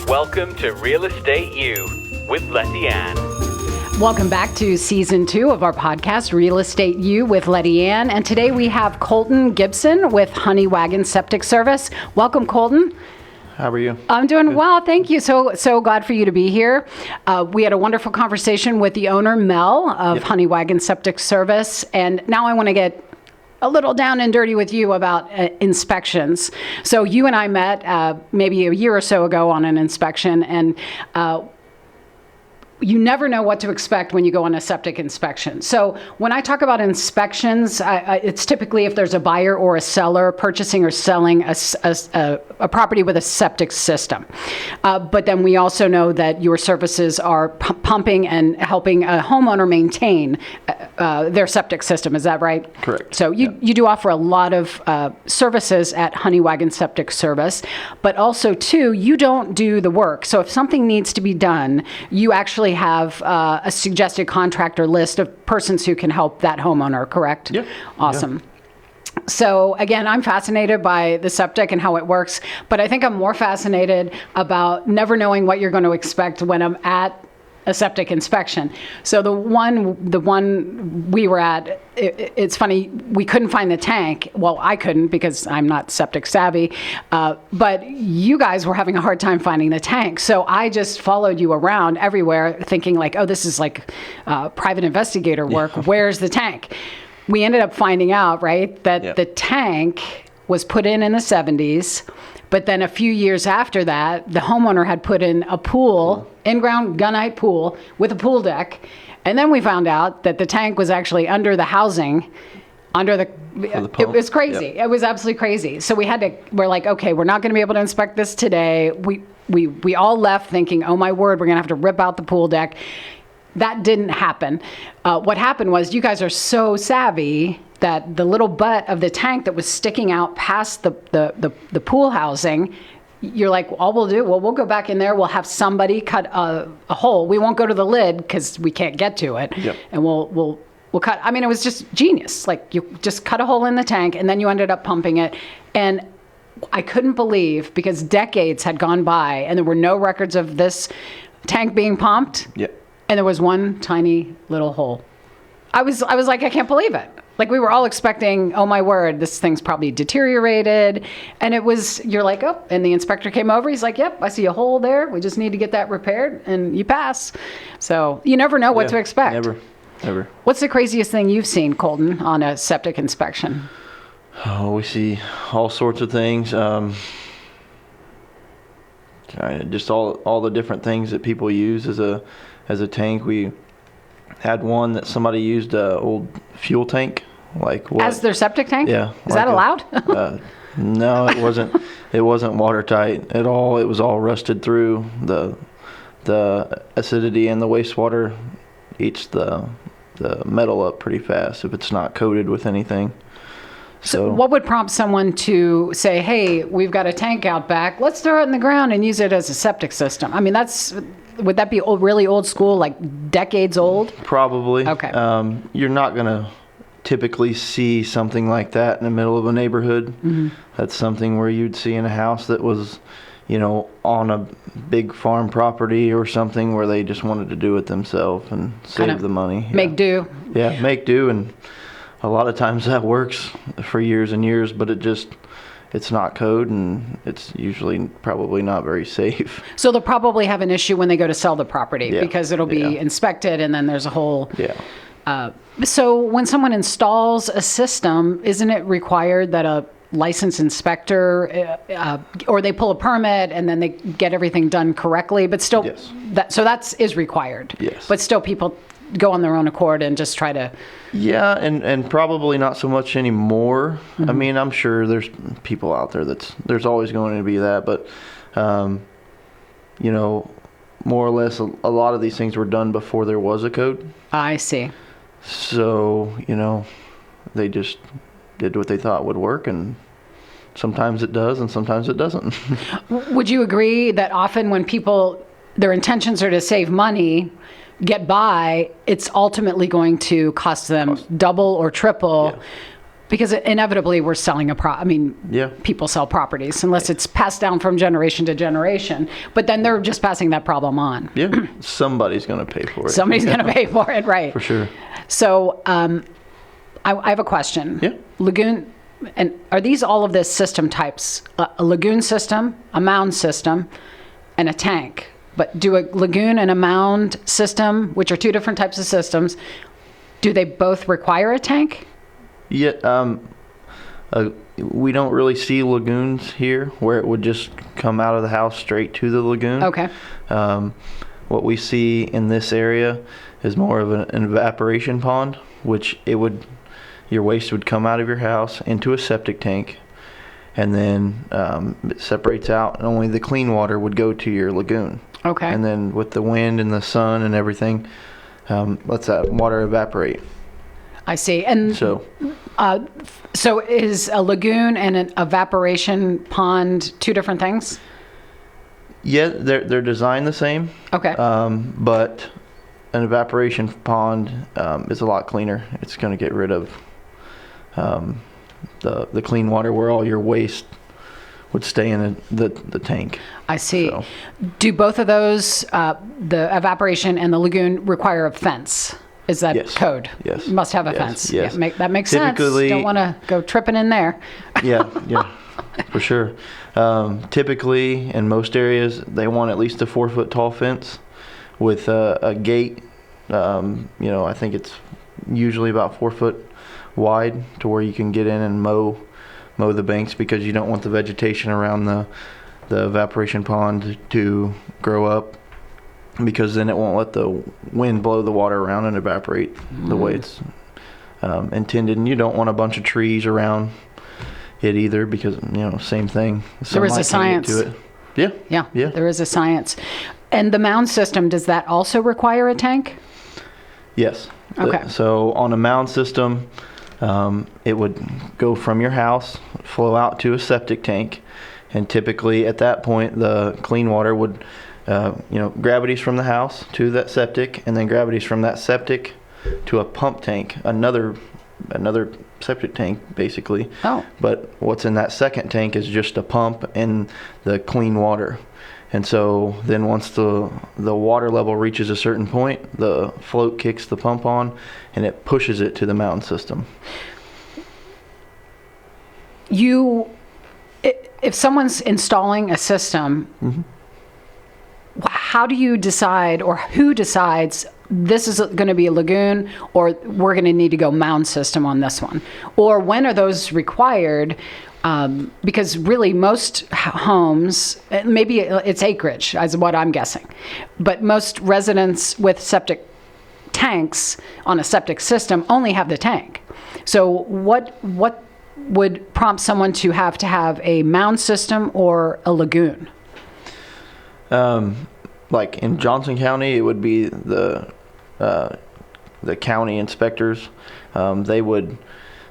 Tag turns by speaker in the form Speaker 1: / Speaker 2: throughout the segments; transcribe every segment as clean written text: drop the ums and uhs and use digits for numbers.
Speaker 1: Welcome to Real Estate U with Lettiann.
Speaker 2: Welcome back to Season 2 of our podcast, Real Estate U with Lettiann. And today we have Kolton Gibson with Honey Wagon Septic Service. Welcome, Kolton.
Speaker 3: How are you?
Speaker 2: I'm doing well, thank you. So glad for you to be here. We had a wonderful conversation with the owner, Mel, of Honey Wagon Septic Service. And now I want to get a little down and dirty with you about inspections. So you and I met maybe a year or so ago on an inspection, and you never know what to expect when you go on a septic inspection. So when I talk about inspections, it's typically if there's a buyer or a seller purchasing or selling a property with a septic system. But then we also know that your services are pumping and helping a homeowner maintain their septic system. Is that right?
Speaker 3: Correct.
Speaker 2: So you do offer a lot of services at Honey Wagon Septic Service, but also too, you don't do the work. So if something needs to be done, you actually have a suggested contractor list of persons who can help that homeowner, correct?
Speaker 3: Yeah.
Speaker 2: Awesome. Yeah. So again, I'm fascinated by the septic and how it works, but I think I'm more fascinated about never knowing what you're going to expect when I'm at a septic inspection. So the one we were at, it's funny, we couldn't find the tank. Well, I couldn't because I'm not septic savvy, but you guys were having a hard time finding the tank. So I just followed you around everywhere thinking like, oh, this is like private investigator work. Where's the tank? We ended up finding out, right, that the tank was put in the 70s. But then a few years after that, the homeowner had put in a pool, in-ground gunite pool with a pool deck. And then we found out that the tank was actually under the housing, it was crazy. Yep. It was absolutely crazy. So we're like, okay, we're not going to be able to inspect this today. We all left thinking, oh my word, we're going to have to rip out the pool deck. That didn't happen. What happened was you guys are so savvy that the little butt of the tank that was sticking out past the pool housing, you're like, all we'll do, we'll go back in there. We'll have somebody cut a hole. We won't go to the lid because we can't get to it. Yep. And we'll cut. I mean, it was just genius. Like you just cut a hole in the tank and then you ended up pumping it. And I couldn't believe, because decades had gone by and there were no records of this tank being pumped. Yep. And there was one tiny little hole. I was like, I can't believe it. Like we were all expecting, oh my word, this thing's probably deteriorated. And you're like, oh, and the inspector came over. He's like, yep, I see a hole there. We just need to get that repaired and you pass. So you never know what to expect. Never. What's the craziest thing you've seen, Kolton, on a septic inspection?
Speaker 3: Oh, we see all sorts of things. Just all the different things that people use as a tank. We had one that somebody used a old fuel tank, like what? As
Speaker 2: their septic tank?
Speaker 3: Yeah.
Speaker 2: Is that allowed?
Speaker 3: No, it wasn't. It wasn't watertight at all. It was all rusted through. The acidity and the wastewater eats the metal up pretty fast if it's not coated with anything.
Speaker 2: So what would prompt someone to say, hey, we've got a tank out back, let's throw it in the ground and use it as a septic system? I mean, would that be really old school, like decades old?
Speaker 3: Probably.
Speaker 2: Okay.
Speaker 3: You're not going to typically see something like that in the middle of a neighborhood. Mm-hmm. That's something where you'd see in a house that was, on a big farm property or something where they just wanted to do it themselves and save the money.
Speaker 2: Make do.
Speaker 3: Yeah, make do. And a lot of times that works for years and years, but it's not code and it's usually probably not very safe.
Speaker 2: So they'll probably have an issue when they go to sell the property because it'll be inspected and then there's a whole... Yeah. So when someone installs a system, isn't it required that a licensed inspector or they pull a permit and then they get everything done correctly, but still that is required. Yes. But still people go on their own accord and just try to...
Speaker 3: Yeah, and probably not so much anymore. Mm-hmm. I mean, I'm sure there's people out there there's always going to be that, but, more or less a lot of these things were done before there was a code.
Speaker 2: I see.
Speaker 3: So, they just did what they thought would work, and sometimes it does and sometimes it doesn't.
Speaker 2: Would you agree that often when people, their intentions are to save money, get by, it's ultimately going to cost them double or triple Because inevitably we're selling
Speaker 3: Yeah.
Speaker 2: people sell properties unless it's passed down from generation to generation. But then they're just passing that problem on.
Speaker 3: Yeah. Somebody's going to pay for it.
Speaker 2: Somebody's going to pay for it, right?
Speaker 3: For sure.
Speaker 2: So I have a question.
Speaker 3: Yeah.
Speaker 2: Lagoon, and are these all of the system types? A lagoon system, a mound system, and a tank. But do a lagoon and a mound system, which are two different types of systems, do they both require a tank?
Speaker 3: Yeah, we don't really see lagoons here where it would just come out of the house straight to the lagoon.
Speaker 2: Okay.
Speaker 3: What we see in this area is more of an evaporation pond, which your waste would come out of your house into a septic tank, and then it separates out, and only the clean water would go to your lagoon.
Speaker 2: Okay.
Speaker 3: And then with the wind and the sun and everything, lets that water evaporate.
Speaker 2: I see. And
Speaker 3: So
Speaker 2: is a lagoon and an evaporation pond two different things?
Speaker 3: yeah, they're designed the same.
Speaker 2: Okay.
Speaker 3: But an evaporation pond is a lot cleaner. It's going to get rid of the clean water where all your waste would stay in the tank.
Speaker 2: I see.
Speaker 3: So.
Speaker 2: Do both of those, the evaporation and the lagoon, require a fence? Is that
Speaker 3: Yes.
Speaker 2: code?
Speaker 3: Yes.
Speaker 2: Must have a
Speaker 3: Yes.
Speaker 2: fence.
Speaker 3: Yes.
Speaker 2: Yeah, that makes sense.
Speaker 3: Typically-
Speaker 2: Don't want to go tripping in there.
Speaker 3: Yeah, for sure. Typically, in most areas, they want at least a 4-foot tall fence with a gate. I think it's usually about 4 foot wide to where you can get in and mow the banks, because you don't want the vegetation around the evaporation pond to grow up, because then it won't let the wind blow the water around and evaporate the way it's intended. And you don't want a bunch of trees around it either, because same thing.
Speaker 2: There is a
Speaker 3: Sunlight can't
Speaker 2: science.
Speaker 3: get to it. Yeah.
Speaker 2: There is a science. And the mound system, does that also require a tank?
Speaker 3: Yes.
Speaker 2: Okay.
Speaker 3: So on a mound system, it would go from your house, flow out to a septic tank, and typically at that point the clean water would, gravities from the house to that septic, and then gravities from that septic to a pump tank, another septic tank basically.
Speaker 2: Oh.
Speaker 3: But what's in that second tank is just a pump and the clean water. And so then once the water level reaches a certain point, the float kicks the pump on and it pushes it to the mound system.
Speaker 2: If someone's installing a system, how do you decide, or who decides this is going to be a lagoon, or we're going to need to go mound system on this one? Or when are those required? Because really most homes, maybe it's acreage, is what I'm guessing, but most residents with septic tanks on a septic system only have the tank. So what would prompt someone to have a mound system or a lagoon?
Speaker 3: Like in Johnson County, it would be the county inspectors. They would,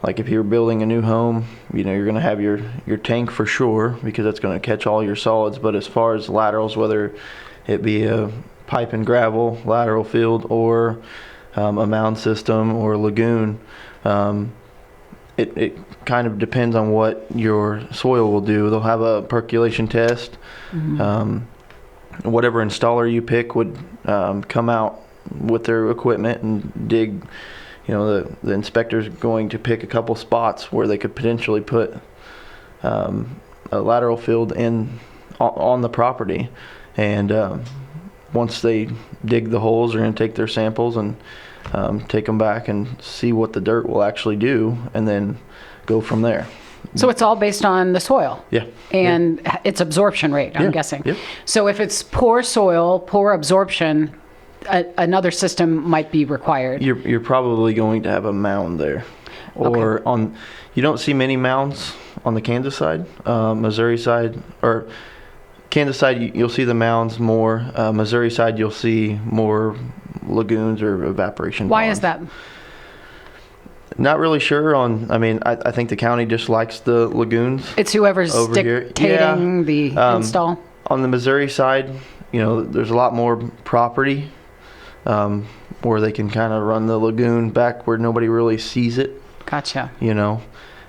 Speaker 3: like if you're building a new home, you're going to have your tank for sure, because that's going to catch all your solids. But as far as laterals, whether it be a pipe and gravel lateral field or a mound system or a lagoon, it kind of depends on what your soil will do. They'll have a percolation test. Whatever installer you pick would come out with their equipment and dig. The inspector's going to pick a couple spots where they could potentially put a lateral field on the property, and once they dig the holes, they're going to take their samples and take them back and see what the dirt will actually do, and then go from there.
Speaker 2: So it's all based on the soil.
Speaker 3: Yeah.
Speaker 2: And its absorption rate, I'm
Speaker 3: Yeah.
Speaker 2: guessing.
Speaker 3: Yeah.
Speaker 2: So if it's poor soil, poor absorption, another system might be required.
Speaker 3: You're probably going to have a mound there, or you don't see many mounds on the Kansas side. Missouri side, or Kansas side, you'll see the mounds more. Missouri side, you'll see more lagoons or evaporation
Speaker 2: Why
Speaker 3: ponds.
Speaker 2: is that?
Speaker 3: Not really sure I think the county just likes the lagoons.
Speaker 2: It's whoever's
Speaker 3: over here.
Speaker 2: dictating the install.
Speaker 3: On the Missouri side, there's a lot more property where they can kind of run the lagoon back where nobody really sees it.
Speaker 2: Gotcha.
Speaker 3: you know,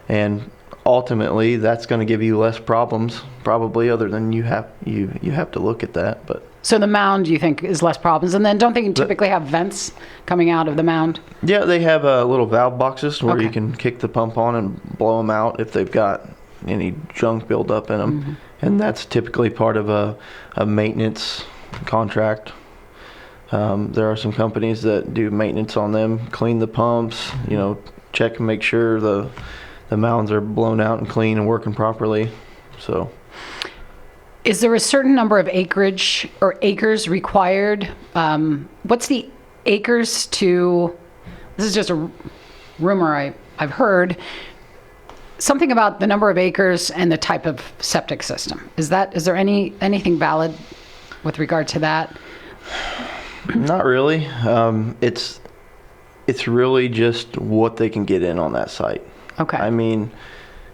Speaker 3: and ultimately that's going to give you less problems, probably, other than you have to look at that. But
Speaker 2: So the mound, you think, is less problems, and then don't they typically have vents coming out of the mound?
Speaker 3: yeah, they have little valve boxes where
Speaker 2: Okay.
Speaker 3: you can kick the pump on and blow them out if they've got any junk build up in them, and that's typically part of a maintenance contract. There are some companies that do maintenance on them, clean the pumps, you know, check and make sure the mounds are blown out and clean and working properly. So,
Speaker 2: Is there a certain number of acreage or acres required? What's the acres to, this is just a rumor I've heard, something about the number of acres and the type of septic system. Is there anything valid with regard to that?
Speaker 3: not really. It's really just what they can get in on that site.
Speaker 2: Okay.
Speaker 3: I mean,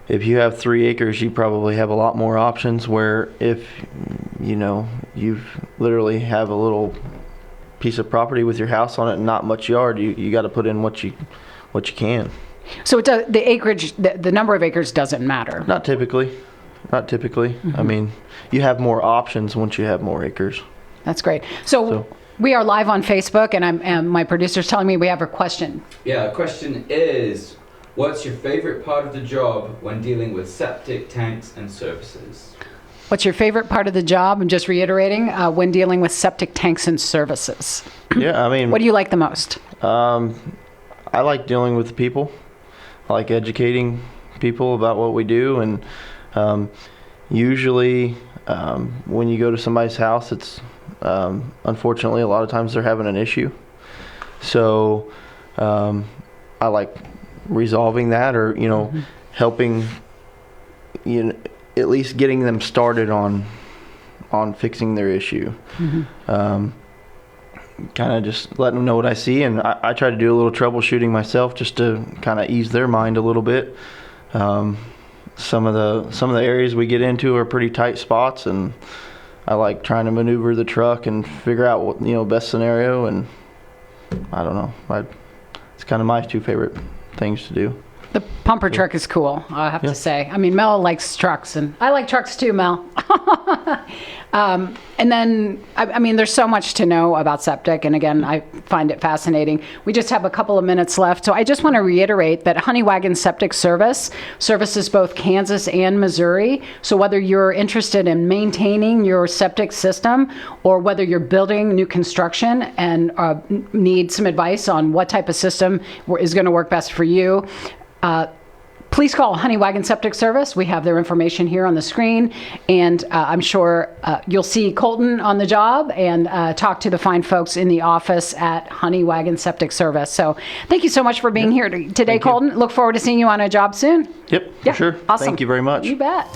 Speaker 3: if you have 3 acres, you probably have a lot more options, where if, you know, you literally have a little piece of property with your house on it and not much yard, you got to put in what you can.
Speaker 2: So the acreage, the number of acres doesn't matter.
Speaker 3: Not typically. I mean, you have more options once you have more acres.
Speaker 2: That's great. So we are live on Facebook, and my producer's telling me we have a question.
Speaker 4: Yeah, the question is, what's your favorite part of the job when dealing with septic tanks and services?
Speaker 2: What's your favorite part of the job? I'm just reiterating, when dealing with septic tanks and services.
Speaker 3: Yeah, I mean,
Speaker 2: What do you like the most?
Speaker 3: I like dealing with the people. I like educating people about what we do, and usually when you go to somebody's house, it's unfortunately a lot of times they're having an issue. So I like resolving that, or, you know, helping, you know, at least getting them started on fixing their issue. Kind of just letting them know what I see, and I try to do a little troubleshooting myself just to kind of ease their mind a little bit. Some of the areas we get into are pretty tight spots, and I like trying to maneuver the truck and figure out what, you know, best scenario. And I don't know, it's kind of my 2 favorite things to do.
Speaker 2: The pumper truck is cool, I have to say. I mean, Mel likes trucks, and I like trucks too, Mel. And then, I mean, there's so much to know about septic, and again, I find it fascinating. We just have a couple of minutes left, so I just want to reiterate that Honey Wagon Septic Service services both Kansas and Missouri. So whether you're interested in maintaining your septic system, or whether you're building new construction and need some advice on what type of system is going to work best for you, please call Honey Wagon Septic Service. We have their information here on the screen, and I'm sure you'll see Kolton on the job and talk to the fine folks in the office at Honey Wagon Septic Service. So thank you so much for being here today, Kolton. Look forward to seeing you on a job soon.
Speaker 3: Yep,
Speaker 2: Yeah,
Speaker 3: for sure.
Speaker 2: awesome.
Speaker 3: Thank you very much.
Speaker 2: You bet.